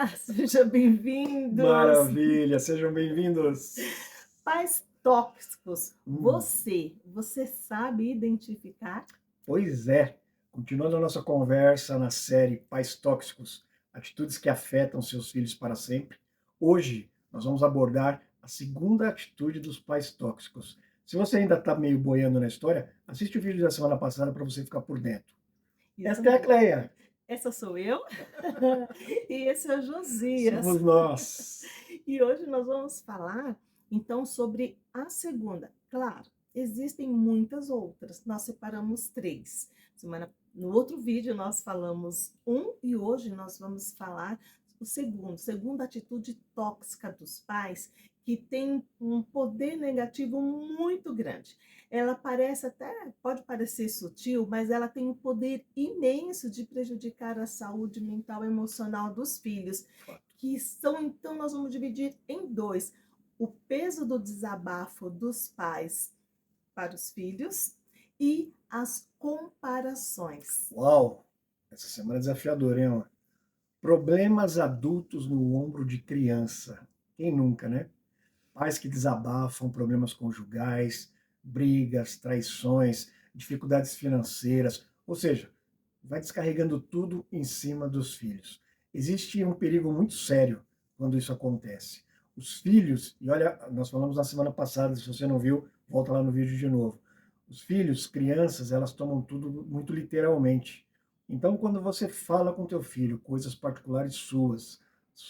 Olá, seja bem-vindos. Maravilha, sejam bem-vindos. Pais tóxicos, Hum, você sabe identificar? Pois é, continuando a nossa conversa na série Pais Tóxicos, atitudes que afetam seus filhos para sempre, hoje nós vamos abordar a segunda atitude dos pais tóxicos. Se você ainda está meio boiando na história, assiste o vídeo da semana passada para você ficar por dentro. Isso Esta é a mesmo. Cleia, Essa sou eu e esse é o Josias. somos nós. E hoje nós vamos falar, então, sobre a segunda. Claro, existem muitas outras, nós separamos três. No outro vídeo nós falamos um e hoje nós vamos falar o segundo. Segunda atitude tóxica dos pais, que tem um poder negativo muito grande. Ela parece até, pode parecer sutil, mas ela tem um poder imenso de prejudicar a saúde mental e emocional dos filhos, que são, então, nós vamos dividir em dois: o peso do desabafo dos pais para os filhos e as comparações. Uau, essa semana é desafiadora, hein? Ó? Problemas adultos no ombro de criança. Quem nunca, né? Pais que desabafam problemas conjugais, brigas, traições, dificuldades financeiras, ou seja, vai descarregando tudo em cima dos filhos. Existe um perigo muito sério quando isso acontece. Os filhos, e olha, nós falamos na semana passada, se você não viu, volta lá no vídeo de novo. Os filhos, crianças, elas tomam tudo muito literalmente. Então, quando você fala com teu filho coisas particulares suas,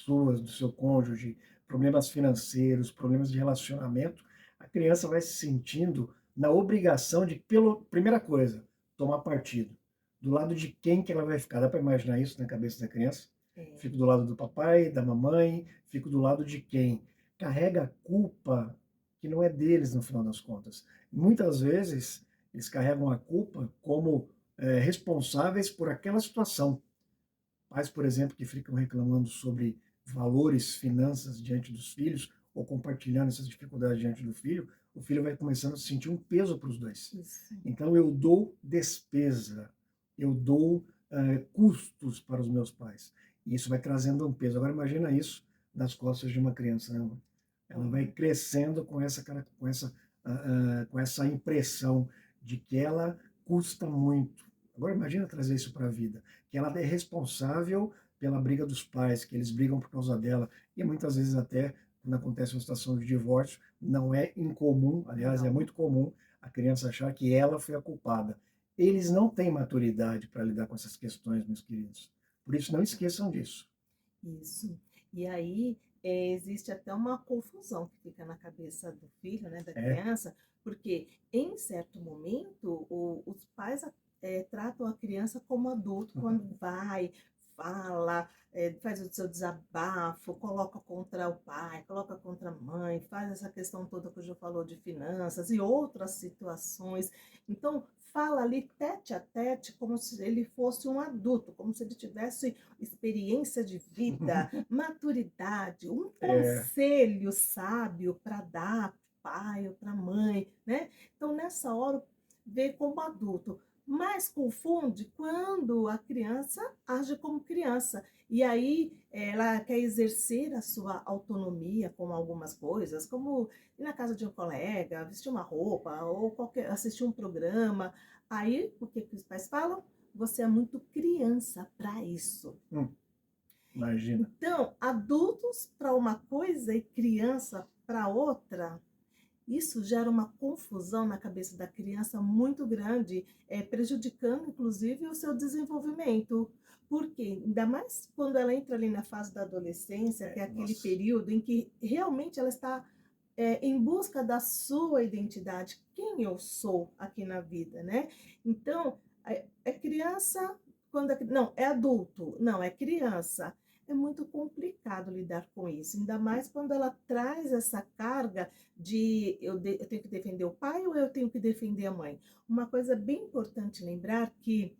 do seu cônjuge, problemas financeiros, problemas de relacionamento, a criança vai se sentindo na obrigação de, primeira coisa, tomar partido. Do lado de quem que ela vai ficar? Dá para imaginar isso na cabeça da criança? É, Fico do lado do papai, da mamãe, fico do lado de quem? Carrega a culpa que não é deles no final das contas. Muitas vezes eles carregam a culpa como responsáveis por aquela situação. Pais, por exemplo, que ficam reclamando sobre valores, finanças diante dos filhos, ou compartilhando essas dificuldades diante do filho, o filho vai começando a sentir um peso para os dois. isso. Então, eu dou despesa, eu dou custos para os meus pais. E isso vai trazendo um peso. Agora, imagina isso nas costas de uma criança. Né? Ela vai Hum. crescendo com essa impressão de que ela custa muito. Agora, imagina trazer isso para a vida que ela é responsável pela briga dos pais, que eles brigam por causa dela, e muitas vezes até, quando acontece uma situação de divórcio, não é incomum, aliás, é Não, muito comum a criança achar que ela foi a culpada. Eles não têm maturidade para lidar com essas questões, meus queridos. Por isso, não esqueçam disso. isso. E aí, existe até uma confusão que fica na cabeça do filho, né, da É. criança, porque em certo momento os pais tratam a criança como adulto quando vai, fala, faz o seu desabafo, coloca contra o pai, coloca contra a mãe, faz essa questão toda que o Ju falou de finanças e outras situações. Então, fala ali tete a tete como se ele fosse um adulto, como se ele tivesse experiência de vida, maturidade, um É, conselho sábio para dar para o pai ou para a mãe, né? Então, nessa hora, vê como adulto, mas confunde quando a criança age como criança. E aí ela quer exercer a sua autonomia com algumas coisas, como ir na casa de um colega, vestir uma roupa, ou assistir um programa. Aí, o que, que os pais falam? Você é muito criança para isso. hum, imagina. Então, adultos para uma coisa e criança para outra, isso gera uma confusão na cabeça da criança muito grande, prejudicando inclusive o seu desenvolvimento. Por quê? Ainda mais quando ela entra ali na fase da adolescência, que é aquele Nossa. período em que realmente ela está em busca da sua identidade, quem eu sou aqui na vida, né? Então, é criança, não, é adulto, não, é criança. É muito complicado lidar com isso, ainda mais quando ela traz essa carga de eu tenho que defender o pai ou eu tenho que defender a mãe. Uma coisa bem importante lembrar que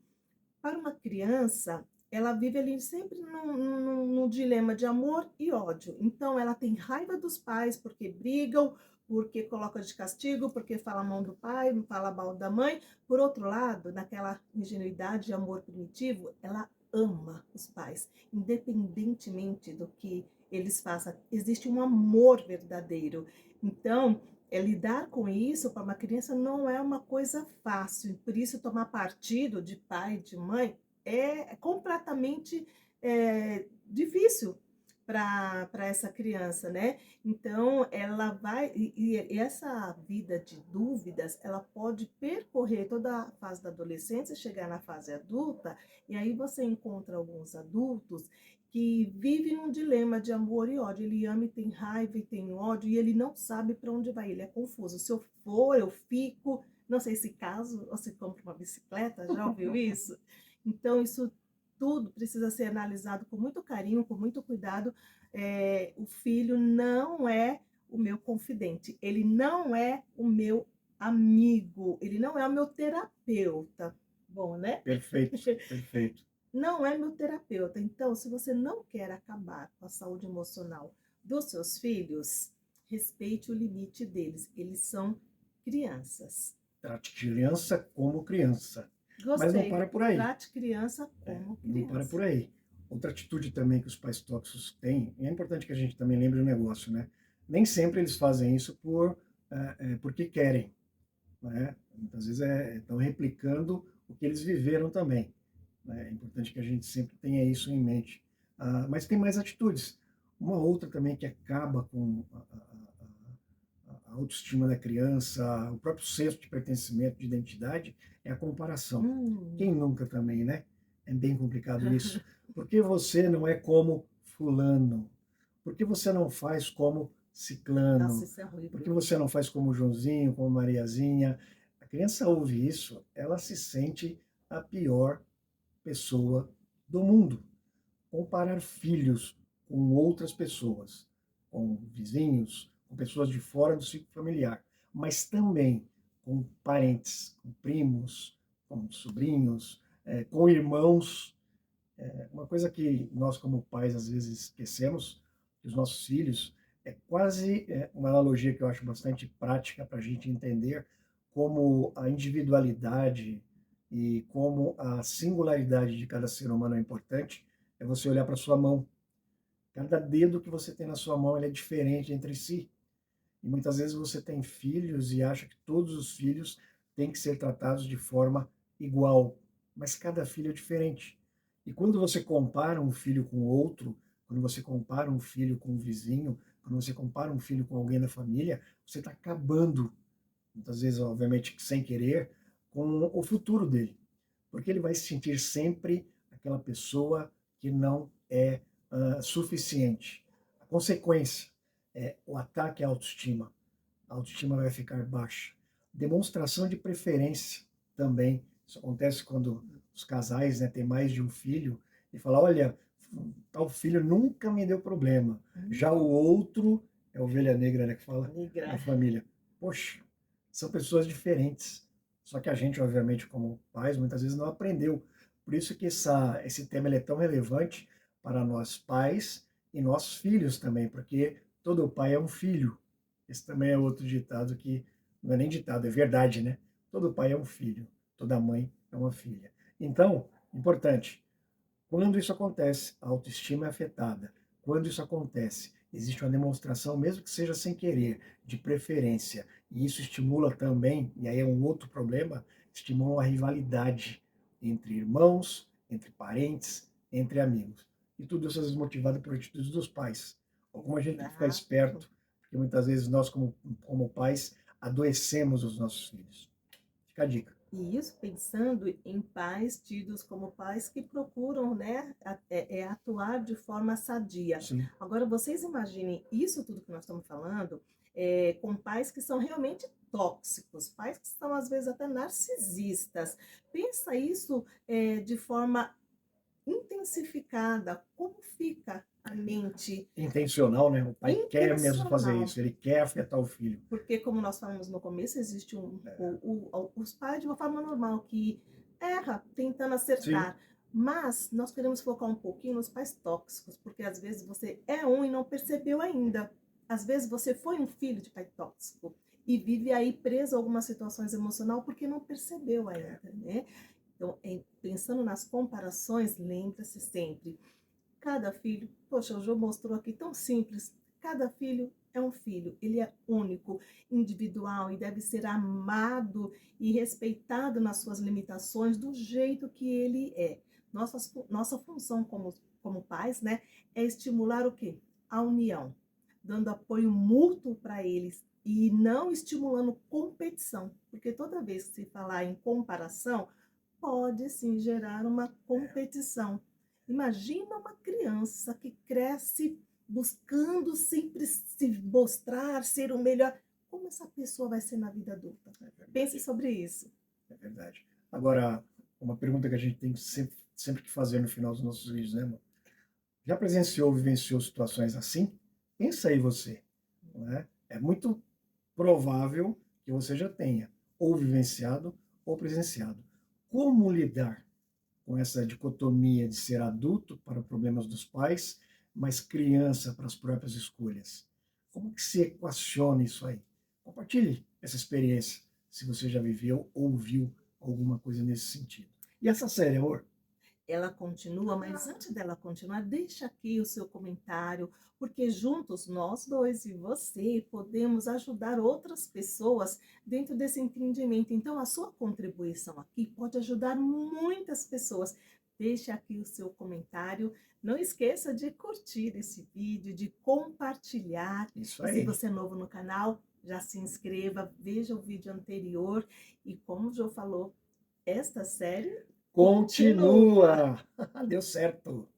para uma criança, ela vive ali sempre num dilema de amor e ódio. Então, ela tem raiva dos pais porque brigam, porque coloca de castigo, porque fala mal do pai, fala mal da mãe. Por outro lado, naquela ingenuidade de amor primitivo, ela ama os pais, independentemente do que eles façam. Existe um amor verdadeiro. Então, lidar com isso para uma criança não é uma coisa fácil. Por isso, tomar partido de pai, de mãe, é completamente difícil para essa criança, né? Então, ela vai, e essa vida de dúvidas, ela pode percorrer toda a fase da adolescência, chegar na fase adulta, e aí você encontra alguns adultos que vivem num dilema de amor e ódio. Ele ama e tem raiva e tem ódio, e ele não sabe para onde vai, ele é confuso. Se eu for, eu fico, não sei se caso, ou se compra uma bicicleta, já ouviu isso? Então, isso tudo precisa ser analisado com muito carinho, com muito cuidado. O filho não é o meu confidente, ele não é o meu amigo, ele não é o meu terapeuta. Bom, né? Perfeito, perfeito. Não é meu terapeuta. Então, se você não quer acabar com a saúde emocional dos seus filhos, respeite o limite deles. Eles são crianças. Trate criança como criança. Mas não Gostei. para por aí. Trate criança como Não para criança. por aí. Outra atitude também que os pais tóxicos têm, e é importante que a gente também lembre um negócio, né? Nem sempre eles fazem isso porque querem, né? Muitas vezes estão replicando o que eles viveram também, né? É importante que a gente sempre tenha isso em mente. Mas tem mais atitudes. Uma outra também que acaba com a autoestima da criança, o próprio senso de pertencimento, de identidade, é a comparação. Hum. Quem nunca também, né? É bem complicado isso. Por que você não é como fulano? Por que você não faz como Nossa, ciclano? isso é Por que horrível. você não faz como Joãozinho, como Mariazinha? A criança ouve isso, ela se sente a pior pessoa do mundo. Comparar filhos com outras pessoas, com vizinhos, com pessoas de fora do ciclo familiar, mas também com parentes, com primos, com sobrinhos, com irmãos. Uma coisa que nós, como pais, às vezes esquecemos, que os nossos filhos, é quase uma analogia que eu acho bastante prática para a gente entender como a individualidade e como a singularidade de cada ser humano é importante, é você olhar para sua mão. Cada dedo que você tem na sua mão ele é diferente entre si. E muitas vezes você tem filhos e acha que todos os filhos têm que ser tratados de forma igual, mas cada filho é diferente. E quando você compara um filho com outro, quando você compara um filho com um vizinho, quando você compara um filho com alguém da família, você está acabando, muitas vezes, obviamente, sem querer, com o futuro dele. Porque ele vai se sentir sempre aquela pessoa que não é suficiente. A consequência é o ataque à autoestima. A autoestima vai ficar baixa. Demonstração de preferência também. Isso acontece quando os casais, né, têm mais de um filho e falam, olha, tal filho nunca me deu problema. Já o outro é a ovelha negra, né, que fala Negra. da família. Poxa, são pessoas diferentes. Só que a gente, obviamente, como pais, muitas vezes não aprendeu. Por isso que esse tema ele é tão relevante para nós pais e nossos filhos também, porque todo pai é um filho. Esse também é outro ditado que não é nem ditado, é verdade, né? Todo pai é um filho, toda mãe é uma filha. Então, importante, quando isso acontece, a autoestima é afetada. Quando isso acontece, existe uma demonstração, mesmo que seja sem querer, de preferência. E isso estimula também, e aí é um outro problema, estimula a rivalidade entre irmãos, entre parentes, entre amigos. E tudo isso é desmotivado por atitudes dos pais. Alguma gente tem que ficar Exato. esperto, porque muitas vezes nós, como pais, adoecemos os nossos filhos. Fica a dica. E isso pensando em pais tidos como pais que procuram, né, atuar de forma sadia. Sim. Agora, vocês imaginem isso tudo que nós estamos falando com pais que são realmente tóxicos, pais que são às vezes até narcisistas. Pensa isso de forma intensificada, como fica a mente Intencional, né? O pai quer mesmo fazer intencional. isso, ele quer afetar o filho. Porque, como nós falamos no começo, existe os pais de uma forma normal que erra tentando Sim, acertar. Mas nós queremos focar um pouquinho nos pais tóxicos, porque às vezes você é um e não percebeu ainda. Às vezes você foi um filho de pai tóxico e vive aí preso a algumas situações emocionais porque não percebeu ainda, né? Então, pensando nas comparações, lembre-se sempre, cada filho, poxa, o João mostrou aqui tão simples, cada filho é um filho, ele é único, individual e deve ser amado e respeitado nas suas limitações do jeito que ele é. Nossa função como pais, né, é estimular o quê? A união, dando apoio mútuo para eles e não estimulando competição, porque toda vez que se falar em comparação, pode sim gerar uma competição. Imagina uma criança que cresce buscando sempre se mostrar, ser o melhor. Como essa pessoa vai ser na vida adulta? Pense sobre isso. É verdade. Agora, uma pergunta que a gente tem sempre que fazer no final dos nossos vídeos, né, amor? Já presenciou, vivenciou situações assim? Pensa aí você, né? É muito provável que você já tenha ou vivenciado ou presenciado. Como lidar com essa dicotomia de ser adulto para problemas dos pais, mas criança para as próprias escolhas? Como que se equaciona isso aí? Compartilhe essa experiência, se você já viveu ou viu alguma coisa nesse sentido. E essa série, amor? Ela continua, mas antes dela continuar, deixa aqui o seu comentário, porque juntos, nós dois e você, podemos ajudar outras pessoas dentro desse entendimento. Então, a sua contribuição aqui pode ajudar muitas pessoas. Deixe aqui o seu comentário. Não esqueça de curtir esse vídeo, de compartilhar. Isso E se aí. você é novo no canal, já se inscreva, veja o vídeo anterior. E como o Jô falou, esta série continua. Continua! Deu certo!